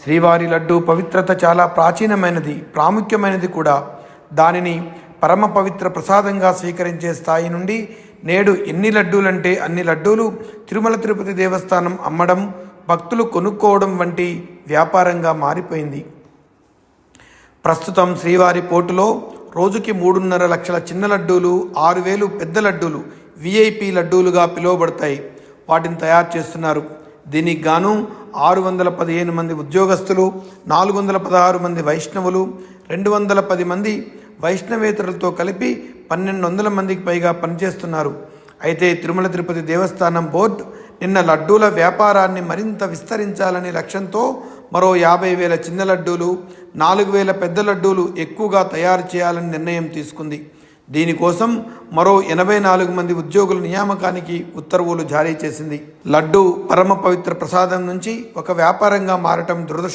శ్రీవారి లడ్డు పవిత్రత చాలా ప్రాచీనమైనది, ప్రాముఖ్యమైనది కూడా. దానిని పరమ పవిత్ర ప్రసాదంగా స్వీకరించే స్థాయి నుండి నేడు ఎన్ని లడ్డూలంటే అన్ని లడ్డూలు తిరుమల తిరుపతి దేవస్థానం అమ్మడం, భక్తులు కొనుక్కోవడం వంటి వ్యాపారంగా మారిపోయింది. ప్రస్తుతం శ్రీవారి పోటులో రోజుకి 3.5 లక్షల చిన్న లడ్డూలు, 6,000 పెద్ద లడ్డూలు విఐపి లడ్డూలుగా పిలువబడతాయి. వాటిని తయారు చేస్తున్నారు. దీనికి గాను 615 మంది ఉద్యోగస్తులు, 416 మంది వైష్ణవులు, 210 మంది వైష్ణవేతరులతో కలిపి 1,200 మందికి పైగా పనిచేస్తున్నారు. అయితే తిరుమల తిరుపతి దేవస్థానం బోర్డు నిన్న లడ్డూల వ్యాపారాన్ని మరింత విస్తరించాలనే లక్ష్యంతో మరో 50,000 చిన్న లడ్డూలు, 4,000 పెద్ద లడ్డూలు ఎక్కువగా తయారు చేయాలని నిర్ణయం తీసుకుంది. దీనికోసం మరో 84 మంది ఉద్యోగుల నియామకానికి ఉత్తర్వులు జారీ చేసింది. లడ్డూ పరమ పవిత్ర ప్రసాదం నుంచి ఒక వ్యాపారంగా మారటం దురదృష్టం.